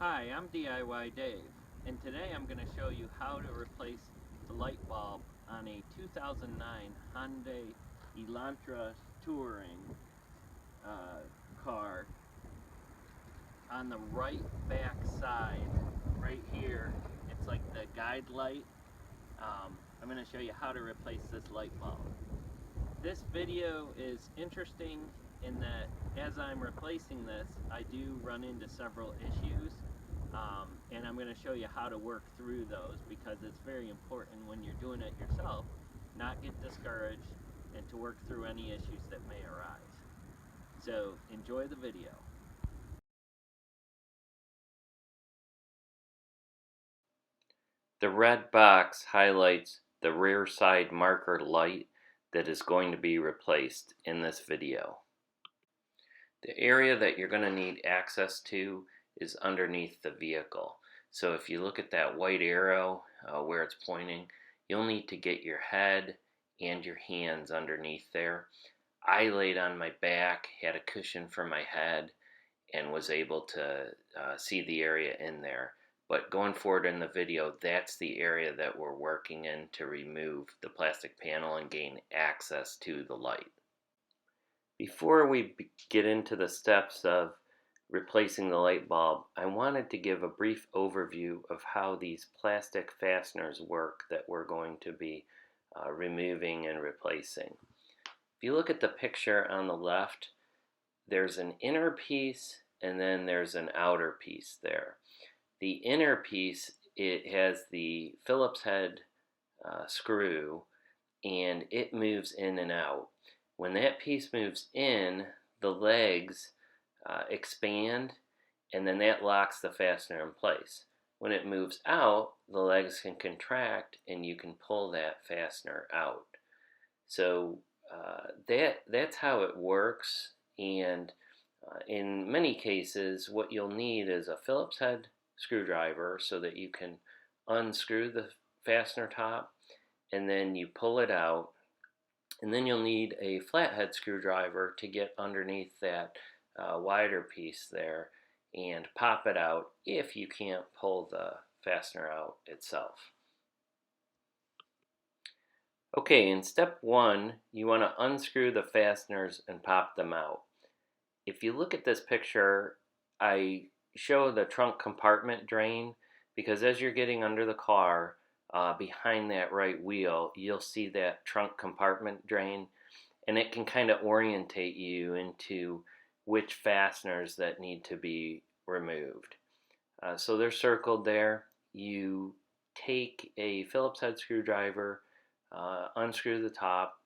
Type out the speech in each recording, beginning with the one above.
Hi, I'm DIY Dave, and today I'm going to show you how to replace the light bulb on a 2009 Hyundai Elantra touring car on the right back side. Right here, it's like the guide light. I'm going to show you how to replace this light bulb. This video is interesting in that as I'm replacing this, I do run into several issues, and I'm going to show you how to work through those because it's very important when you're doing it yourself, not get discouraged and to work through any issues that may arise. So enjoy the video. The red box highlights the rear side marker light that is going to be replaced in this video. The area that you're going to need access to is underneath the vehicle. So if you look at that white arrow where it's pointing, you'll need to get your head and your hands underneath there. I laid on my back, had a cushion for my head, and was able to see the area in there. But going forward in the video, that's the area that we're working in to remove the plastic panel and gain access to the light. Before we get into the steps of replacing the light bulb, I wanted to give a brief overview of how these plastic fasteners work that we're going to be removing and replacing. If you look at the picture on the left, there's an inner piece and then there's an outer piece there. The inner piece, it has the Phillips head screw, and it moves in and out. When that piece moves in, the legs expand, and then that locks the fastener in place. When it moves out, the legs can contract and you can pull that fastener out. So that's how it works, and in many cases what you'll need is a Phillips head screwdriver so that you can unscrew the fastener top and then you pull it out, and then you'll need a flathead screwdriver to get underneath that wider piece there and pop it out if you can't pull the fastener out itself. Okay, in step one, you want to unscrew the fasteners and pop them out. If you look at this picture, I show the trunk compartment drain because as you're getting under the car, behind that right wheel, you'll see that trunk compartment drain, and it can kind of orientate you into which fasteners that need to be removed. So they're circled there. You take a Phillips head screwdriver, unscrew the top,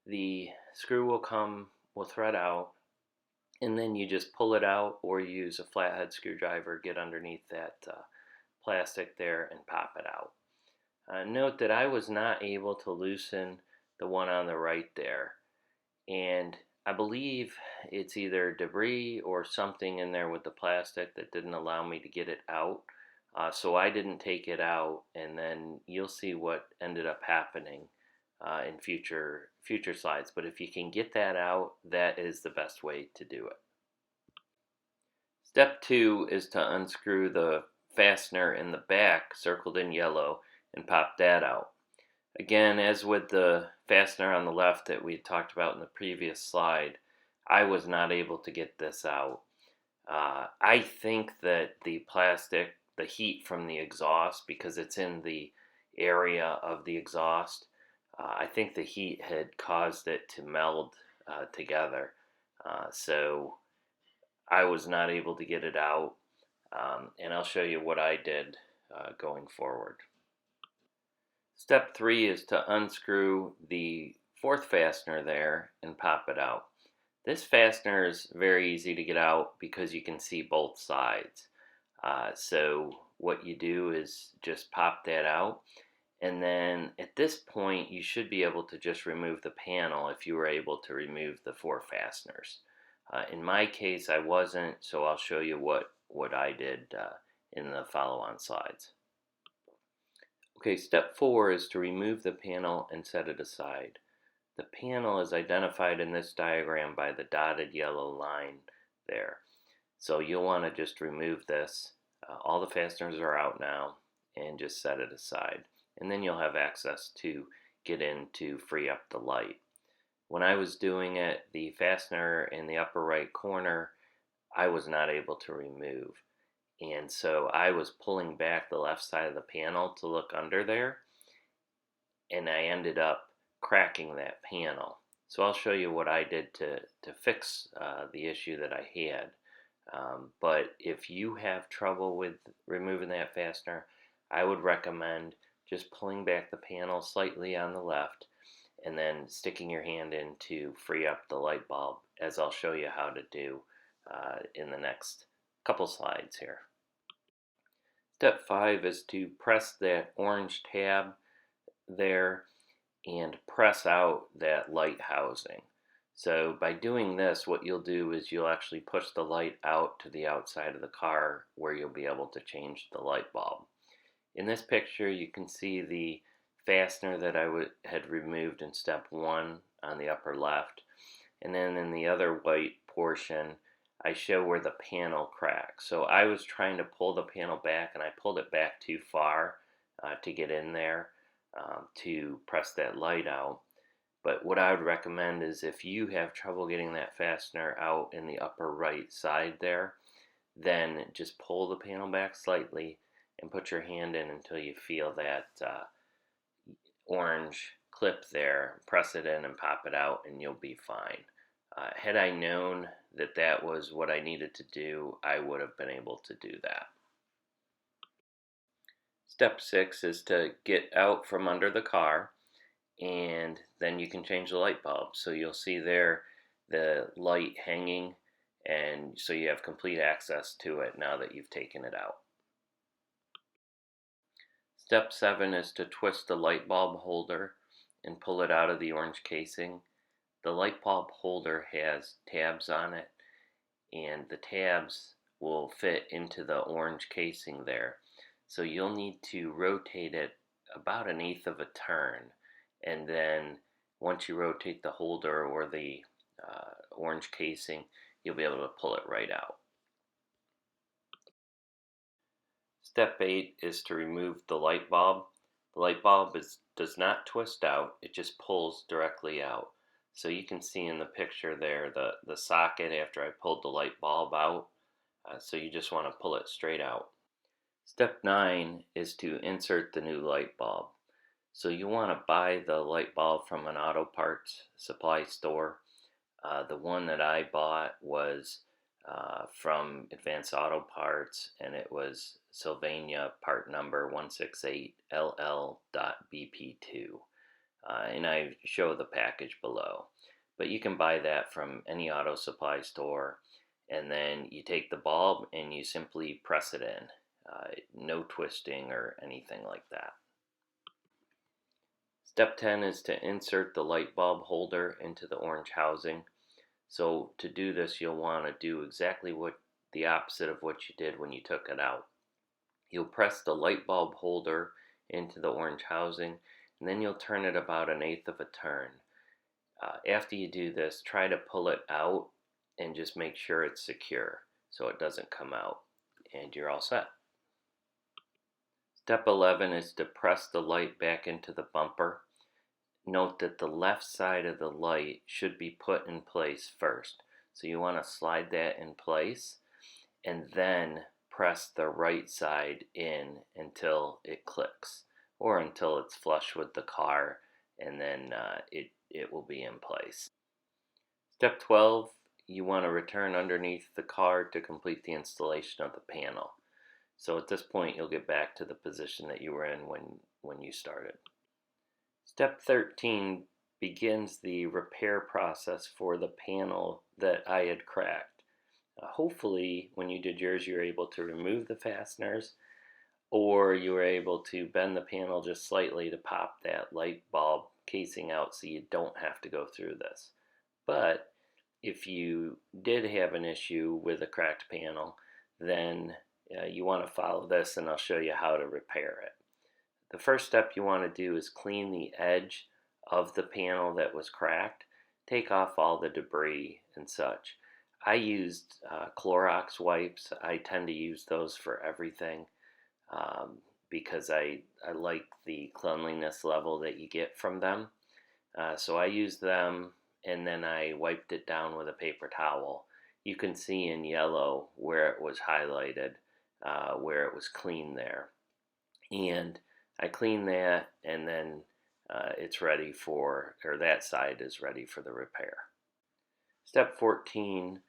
the screw will thread out, and then you just pull it out or use a flathead screwdriver, get underneath that plastic there and pop it out. Note that I was not able to loosen the one on the right there, and I believe it's either debris or something in there with the plastic that didn't allow me to get it out. So I didn't take it out, and then you'll see what ended up happening in future slides. But if you can get that out, that is the best way to do it. Step 2 is to unscrew the fastener in the back, circled in yellow, and pop that out. Again, as with the fastener on the left that we talked about in the previous slide, I was not able to get this out. I think that the plastic, the heat from the exhaust, because it's in the area of the exhaust, I think the heat had caused it to meld together. So I was not able to get it out, and I'll show you what I did going forward. Step 3 is to unscrew the fourth fastener there and pop it out. This fastener is very easy to get out because you can see both sides. So what you do is just pop that out, and then at this point you should be able to just remove the panel if you were able to remove the four fasteners. In my case I wasn't, so I'll show you what I did in the follow-on slides. Okay, step 4 is to remove the panel and set it aside. The panel is identified in this diagram by the dotted yellow line there. So you'll want to just remove this All the fasteners are out now, and just set it aside. And then you'll have access to get in to free up the light. When I was doing it, the fastener in the upper right corner, I was not able to remove. And so I was pulling back the left side of the panel to look under there, and I ended up cracking that panel. So I'll show you what I did to fix the issue that I had. But if you have trouble with removing that fastener, I would recommend just pulling back the panel slightly on the left and then sticking your hand in to free up the light bulb, as I'll show you how to do in the next couple slides here. Step 5 is to press that orange tab there and press out that light housing. So by doing this, what you'll do is you'll actually push the light out to the outside of the car where you'll be able to change the light bulb. In this picture, you can see the fastener that I had removed in step 1 on the upper left. And then in the other white portion, I show where the panel cracks. So I was trying to pull the panel back, and I pulled it back too far to get in there to press that light out. But what I would recommend is if you have trouble getting that fastener out in the upper right side there, then just pull the panel back slightly and put your hand in until you feel that orange clip there. Press it in and pop it out, and you'll be fine. Had I known that that was what I needed to do, I would have been able to do that. Step 6 is to get out from under the car, and then you can change the light bulb. So you'll see there the light hanging, and so you have complete access to it now that you've taken it out. Step 7 is to twist the light bulb holder and pull it out of the orange casing. The light bulb holder has tabs on it, and the tabs will fit into the orange casing there. So you'll need to rotate it about 1/8 of a turn, and then once you rotate the holder or the orange casing, you'll be able to pull it right out. Step 8 is to remove the light bulb. The light bulb does not twist out, it just pulls directly out. So you can see in the picture there the socket after I pulled the light bulb out. So you just want to pull it straight out. Step 9 is to insert the new light bulb. So you want to buy the light bulb from an auto parts supply store. The one that I bought was from Advanced Auto Parts, and it was Sylvania part number 168LL.BP2. And I show the package below. But you can buy that from any auto supply store, and then you take the bulb and you simply press it in. No twisting or anything like that. Step 10 is to insert the light bulb holder into the orange housing. So to do this, you'll want to do exactly the opposite of what you did when you took it out. You'll press the light bulb holder into the orange housing, and then you'll turn it about 1/8 of a turn. After you do this, try to pull it out and just make sure it's secure so it doesn't come out, and you're all set. Step 11 is to press the light back into the bumper. Note that the left side of the light should be put in place first. So you want to slide that in place and then press the right side in until it clicks, or until it's flush with the car, and then it will be in place. Step 12, you want to return underneath the car to complete the installation of the panel. So at this point, you'll get back to the position that you were in when you started. Step 13 begins the repair process for the panel that I had cracked. Hopefully, when you did yours, you were able to remove the fasteners, or you were able to bend the panel just slightly to pop that light bulb casing out so you don't have to go through this. But if you did have an issue with a cracked panel, then you want to follow this, and I'll show you how to repair it. The first step you want to do is clean the edge of the panel that was cracked. Take off all the debris and such. I used Clorox wipes. I tend to use those for everything um, because I like the cleanliness level that you get from them. So I used them and then I wiped it down with a paper towel. You can see in yellow where it was highlighted, where it was clean there. And I clean that and then it's ready for, or that side is ready for the repair. Step 14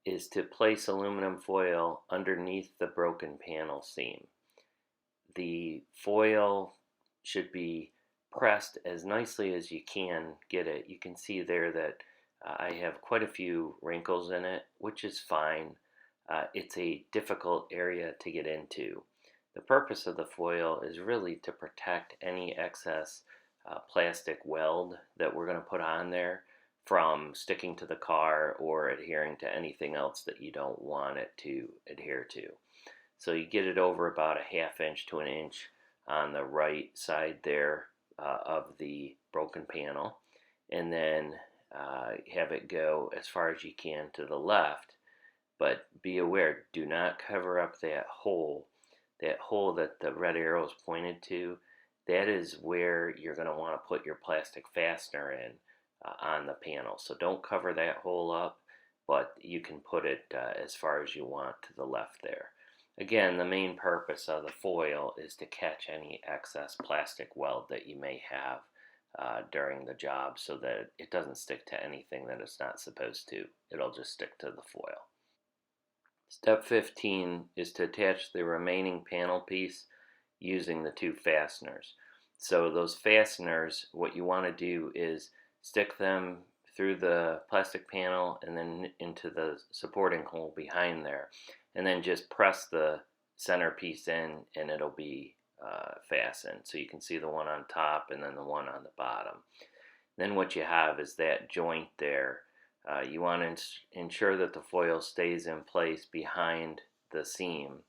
is to place aluminum foil underneath the broken panel seam. The foil should be pressed as nicely as you can get it. You can see there that I have quite a few wrinkles in it, which is fine. It's a difficult area to get into. The purpose of the foil is really to protect any excess plastic weld that we're going to put on there from sticking to the car or adhering to anything else that you don't want it to adhere to. So you get it over about a ½ inch to an inch on the right side there of the broken panel, and then have it go as far as you can to the left. But be aware, do not cover up that hole. That hole that the red arrow is pointed to, that is where you're going to want to put your plastic fastener in on the panel. So don't cover that hole up, but you can put it as far as you want to the left there. Again, the main purpose of the foil is to catch any excess plastic weld that you may have during the job so that it doesn't stick to anything that it's not supposed to. It'll just stick to the foil. Step 15 is to attach the remaining panel piece using the two fasteners. So those fasteners, what you want to do is stick them through the plastic panel and then into the supporting hole behind there, and then just press the center piece in and it'll be fastened. So you can see the one on top and then the one on the bottom. Then what you have is that joint there. You want to ensure that the foil stays in place behind the seam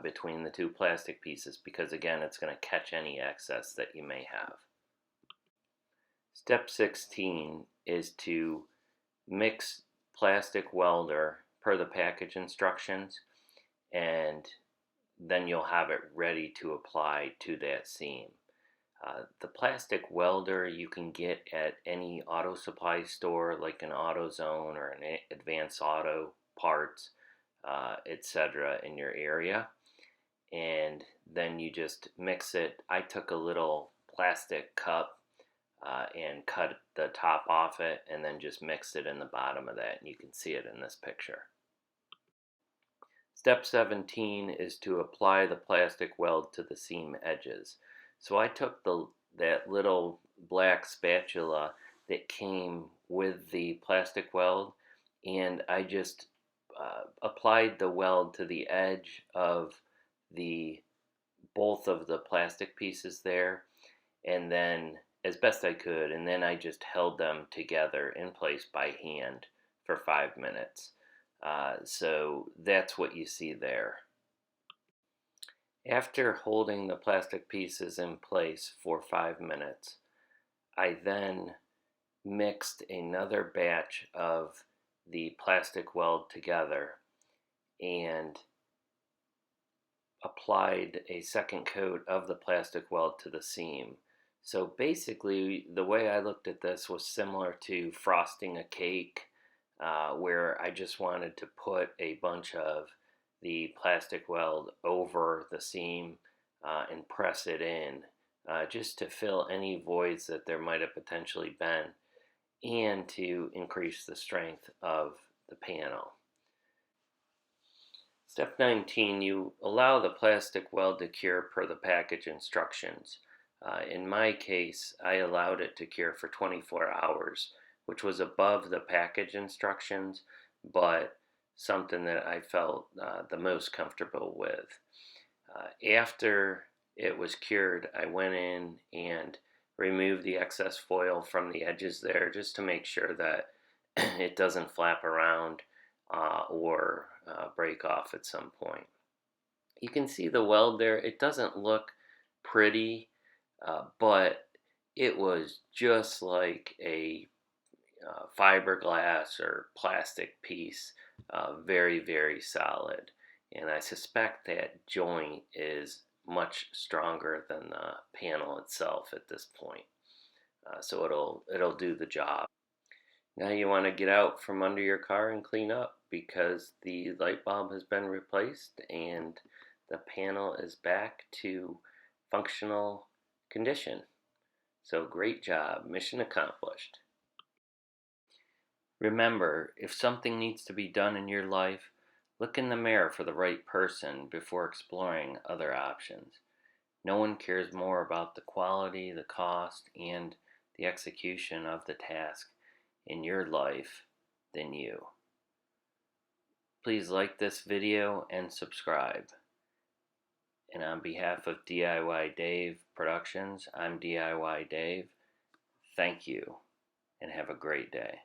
between the two plastic pieces, because again it's going to catch any excess that you may have. Step 16 is to mix plastic welder per the package instructions, and then you'll have it ready to apply to that seam. The plastic welder you can get at any auto supply store like an AutoZone or an Advanced Auto Parts, etc. in your area, and then you just mix it. I took a little plastic cup and cut the top off it and then just mixed it in the bottom of that, and you can see it in this picture. Step 17 is to apply the plastic weld to the seam edges. So I took that little black spatula that came with the plastic weld, and I just applied the weld to the edge of both of the plastic pieces there, and then as best I could, and then I just held them together in place by hand for 5 minutes. So that's what you see there. After holding the plastic pieces in place for 5 minutes, I then mixed another batch of the plastic weld together and applied a second coat of the plastic weld to the seam. So basically, the way I looked at this was similar to frosting a cake, where I just wanted to put a bunch of the plastic weld over the seam and press it in, just to fill any voids that there might have potentially been and to increase the strength of the panel. Step 19, you allow the plastic weld to cure per the package instructions. In my case, I allowed it to cure for 24 hours, which was above the package instructions, but something that I felt the most comfortable with. After it was cured, I went in and removed the excess foil from the edges there just to make sure that it doesn't flap around or break off at some point. You can see the weld there. It doesn't look pretty, but it was just like a fiberglass or plastic piece very, very solid. And I suspect that joint is much stronger than the panel itself at this point. So it'll do the job. Now you want to get out from under your car and clean up because the light bulb has been replaced and the panel is back to functional condition. So great job, mission accomplished. Remember, if something needs to be done in your life, look in the mirror for the right person before exploring other options. No one cares more about the quality, the cost, and the execution of the task in your life than you. Please like this video and subscribe. And on behalf of DIY Dave Productions, I'm DIY Dave. Thank you and have a great day.